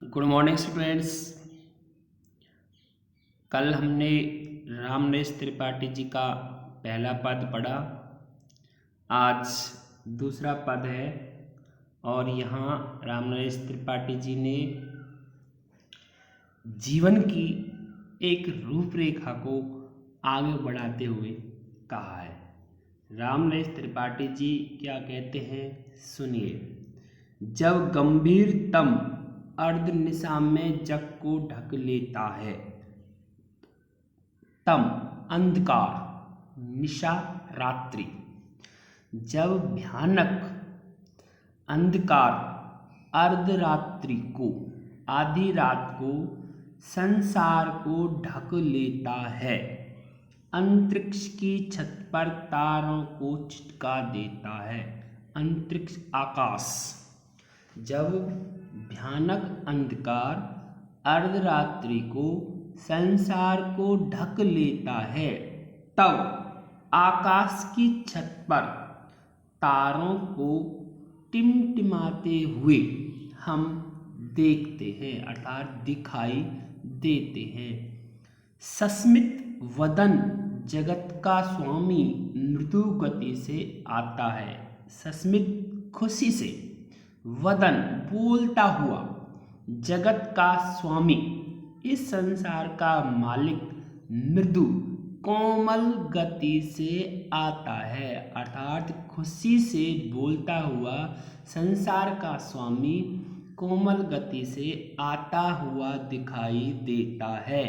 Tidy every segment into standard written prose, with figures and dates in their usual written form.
Good morning students. कल हमने रामनरेश त्रिपाठी जी का पहला पद पढ़ा। आज दूसरा पद है और यहाँ रामनरेश त्रिपाठी जी ने जीवन की एक रूपरेखा को आगे बढ़ाते हुए कहा है। रामनरेश त्रिपाठी जी क्या कहते हैं, सुनिए। जब गंभीरतम अर्धनिशा में जग को ढक लेता है, तम अंधकार निशा रात्रि। जब भयानक अंधकार अर्धरात्रि को, आधी रात को संसार को ढक लेता है, अंतरिक्ष की छत पर तारों को चिटका देता है। अंतरिक्ष आकाश। जब भयानक अंधकार अर्धरात्रि को संसार को ढक लेता है, तब आकाश की छत पर तारों को टिमटिमाते हुए हम देखते हैं, अर्थात दिखाई देते हैं। सस्मित वदन जगत का स्वामी मृदु गति से आता है। सस्मित खुशी से, वदन बोलता हुआ, जगत का स्वामी इस संसार का मालिक मृदु कोमल गति से आता है, अर्थात खुशी से बोलता हुआ संसार का स्वामी कोमल गति से आता हुआ दिखाई देता है।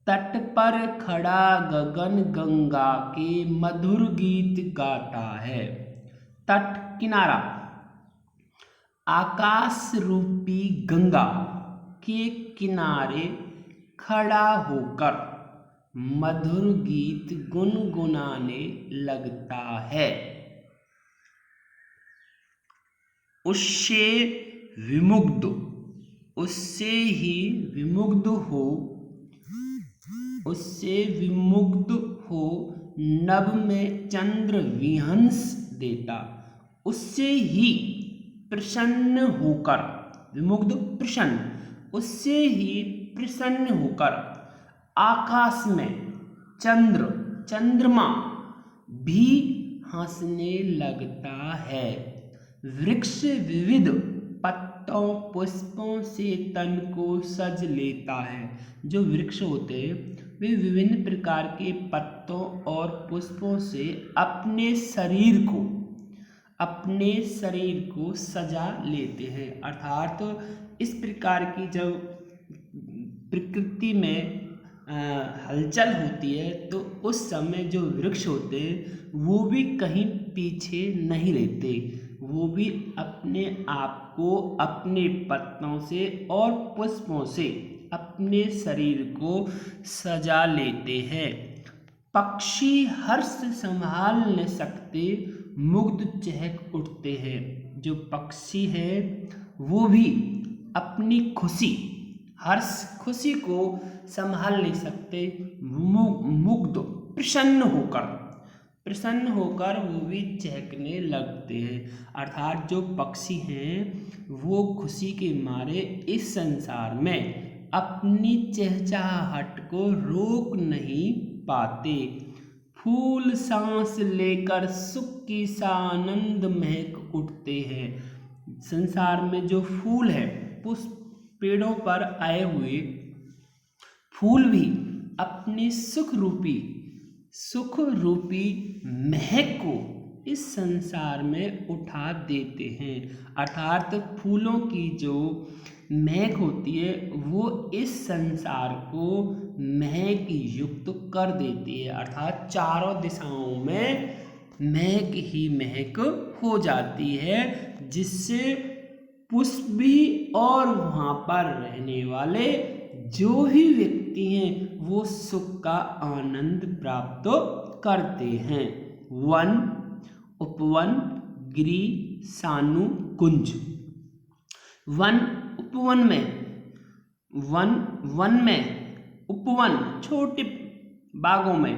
तट पर खड़ा गगन गंगा के मधुर गीत गाता है। तट किनारा, आकाश रूपी गंगा के किनारे खड़ा होकर मधुर गीत गुनगुनाने लगता है। उससे विमुग्ध हो नभ में चंद्र विहंस देता। उससे ही प्रसन्न होकर, विमुग्ध प्रसन्न, उससे ही प्रसन्न होकर आकाश में चंद्रमा भी हंसने लगता है। वृक्ष विविध पत्तों पुष्पों से तन को सज लेता है। जो वृक्ष होते हैं वे विभिन्न प्रकार के पत्तों और पुष्पों से अपने शरीर को सजा लेते हैं, अर्थात इस प्रकार की जब प्रकृति में हलचल होती है तो उस समय जो वृक्ष होते हैं वो भी कहीं पीछे नहीं रहते, वो भी अपने आप को अपने पत्तों से और पुष्पों से अपने शरीर को सजा लेते हैं। पक्षी हर्ष संभाल न सकते, मुग्ध चहक उठते हैं। जो पक्षी है वो भी अपनी खुशी को संभाल नहीं सकते, मुग्ध प्रसन्न होकर वो भी चहकने लगते हैं, अर्थात जो पक्षी हैं वो खुशी के मारे इस संसार में अपनी चहचहाहट को रोक नहीं पाते। फूल सांस लेकर सुख की सानंद महक उठते हैं। संसार में जो फूल है, पुष्प, पेड़ों पर आए हुए फूल भी अपनी सुख रूपी महक को इस संसार में उठा देते हैं, अर्थात फूलों की जो महक होती है वो इस संसार को महक युक्त कर देती है, अर्थात चारों दिशाओं में महक ही महक हो जाती है, जिससे पुष्प भी और वहाँ पर रहने वाले जो भी व्यक्ति हैं वो सुख का आनंद प्राप्त करते हैं। वन, उपवन, गिरि, सानु, कुंज। वन, उपवन में, उपवन छोटे बागों में,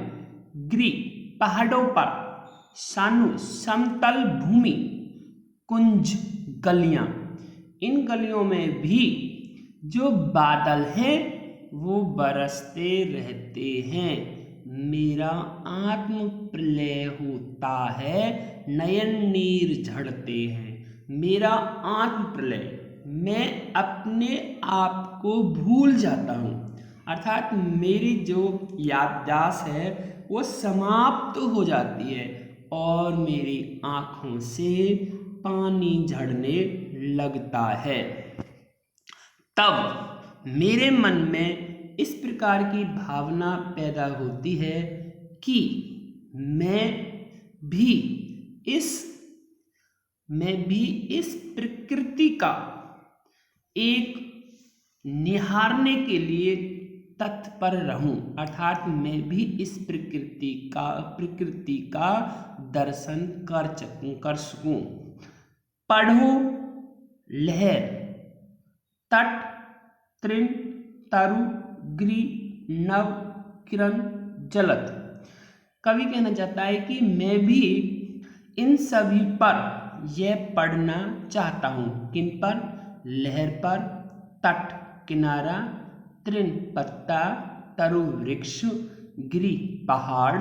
गिरि पहाड़ों पर, सानु समतल भूमि, कुंज गलियां। इन गलियों में भी जो बादल हैं वो बरसते रहते हैं। मेरा आत्म प्रलय होता है, नयन नीर झड़ते हैं। मेरा आत्म प्रलय, मैं अपने आप को भूल जाता हूँ, अर्थात मेरी जो याददाश्त है वो समाप्त हो जाती है और मेरी आँखों से पानी झड़ने लगता है। तब मेरे मन में इस प्रकार की भावना पैदा होती है कि मैं भी इस प्रकृति का एक निहारने के लिए तत्पर रहूं, अर्थात मैं भी इस प्रकृति का दर्शन कर सकूं। पढ़ो लहर, तट, तृण, तरु, गिरि, नव, किरण, जलद। कवि कहना चाहता है कि मैं भी इन सभी पर यह पढ़ना चाहता हूँ। किन पर? लहर पर, तट किनारा, तृण पत्ता, तरु वृक्ष, गिरि पहाड़,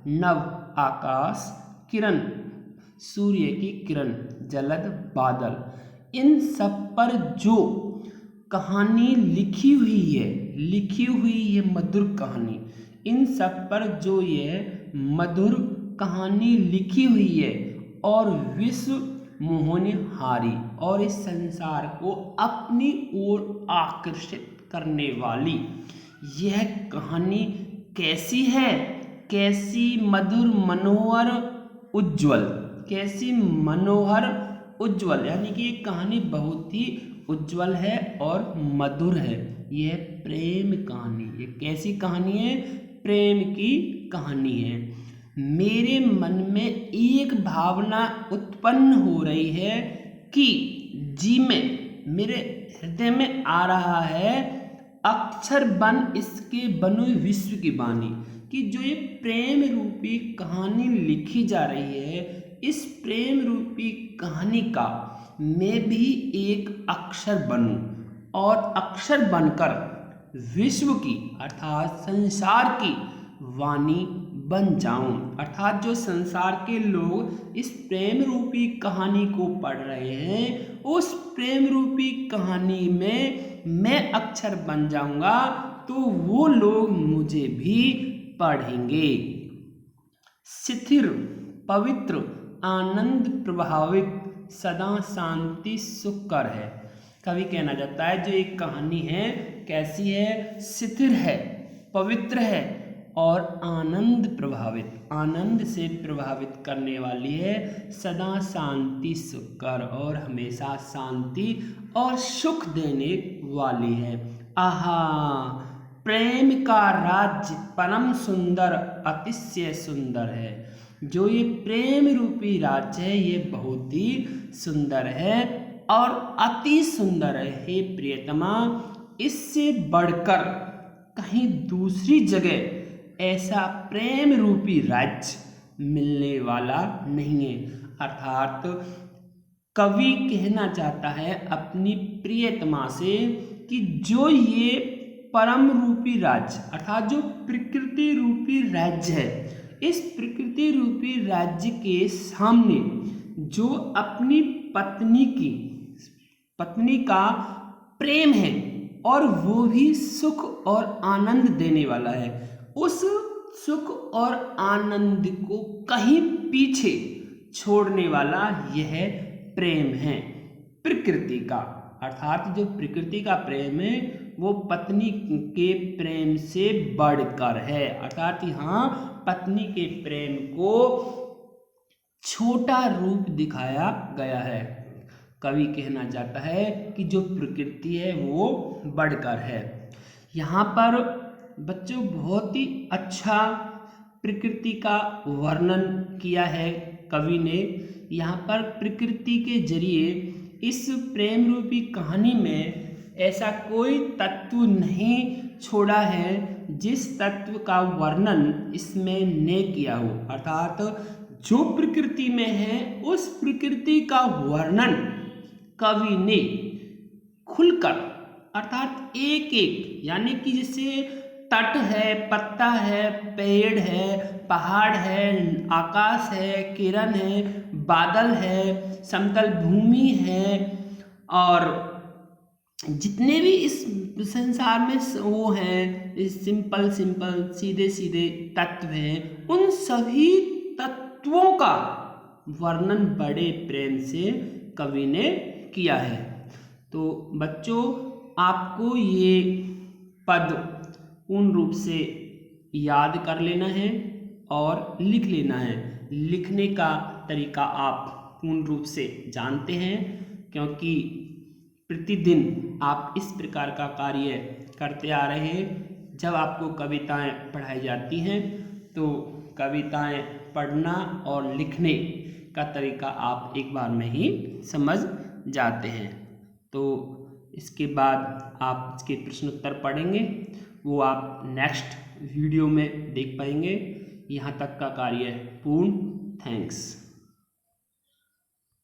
नव आकाश, किरण सूर्य की किरण, जलद बादल। इन सब पर जो कहानी लिखी हुई ये मधुर कहानी, इन सब पर जो ये मधुर कहानी लिखी हुई है और विश्व मोहनहारी और इस संसार को अपनी ओर आकर्षित करने वाली यह कहानी कैसी है, कैसी मधुर मनोहर उज्ज्वल, कैसी मनोहर उज्ज्वल, यानी कि ये कहानी बहुत ही उज्ज्वल है और मधुर है। यह प्रेम कहानी, ये कैसी कहानी है? प्रेम की कहानी है। मेरे मन में एक भावना उत्पन्न हो रही है कि मेरे हृदय में आ रहा है अक्षर बन इसके बनो विश्व की बानी, कि जो ये प्रेम रूपी कहानी लिखी जा रही है, इस प्रेम रूपी कहानी का मैं भी एक अक्षर बनूं और अक्षर बनकर विश्व की अर्थात संसार की वाणी बन जाऊं, अर्थात जो संसार के लोग इस प्रेम रूपी कहानी को पढ़ रहे हैं, उस प्रेम रूपी कहानी में मैं अक्षर बन जाऊंगा तो वो लोग मुझे भी पढ़ेंगे। स्थिर, पवित्र, आनंद प्रभावित, सदा शांति सुखकर है। कवि कहना चाहता है जो एक कहानी है कैसी है? स्थिर है, पवित्र है और आनंद से प्रभावित करने वाली है, सदा शांति सुखकर और हमेशा शांति और सुख देने वाली है। आहा, प्रेम का राज्य परम सुंदर, अतिशय सुंदर है। जो ये प्रेम रूपी राज्य है ये बहुत ही सुंदर है और अति सुंदर है। हे प्रियतमा, इससे बढ़कर कहीं दूसरी जगह ऐसा प्रेम रूपी राज्य मिलने वाला नहीं है। अर्थात कवि कहना चाहता है अपनी प्रियतमा से कि जो ये परम रूपी राज्य अर्थात जो प्रकृति रूपी राज्य है, इस प्रकृति रूपी राज्य के सामने जो अपनी पत्नी का प्रेम है और वो भी सुख और आनंद देने वाला है, उस सुख और आनंद को कहीं पीछे छोड़ने वाला यह प्रेम है प्रकृति का। अर्थात जो प्रकृति का प्रेम है वो पत्नी के प्रेम से बढ़कर है। अर्थात यहाँ पत्नी के प्रेम को छोटा रूप दिखाया गया है। कवि कहना चाहता है कि जो प्रकृति है वो बढ़कर है। यहाँ पर बच्चों बहुत ही अच्छा प्रकृति का वर्णन किया है कवि ने। यहाँ पर प्रकृति के जरिए इस प्रेम रूपी कहानी में ऐसा कोई तत्व नहीं छोड़ा है जिस तत्व का वर्णन इसमें ने किया हो। अर्थात जो प्रकृति में है उस प्रकृति का वर्णन कवि ने खुलकर अर्थात एक एक, यानी कि जैसे तट है, पत्ता है, पेड़ है, पहाड़ है, आकाश है, किरण है, बादल है, समतल भूमि है, और जितने भी इस संसार में वो हैं, इस सिंपल सिंपल सीधे सीधे तत्व हैं, उन सभी तत्वों का वर्णन बड़े प्रेम से कवि ने किया है। तो बच्चों, आपको ये पद पूर्ण रूप से याद कर लेना है और लिख लेना है। लिखने का तरीका आप पूर्ण रूप से जानते हैं, क्योंकि प्रतिदिन आप इस प्रकार का कार्य करते आ रहे हैं। जब आपको कविताएं पढ़ाई जाती हैं तो कविताएं पढ़ना और लिखने का तरीका आप एक बार में ही समझ जाते हैं। तो इसके बाद आप इसके प्रश्न उत्तर पढ़ेंगे, वो आप नेक्स्ट वीडियो में देख पाएंगे। यहाँ तक का कार्य पूर्ण। थैंक्स।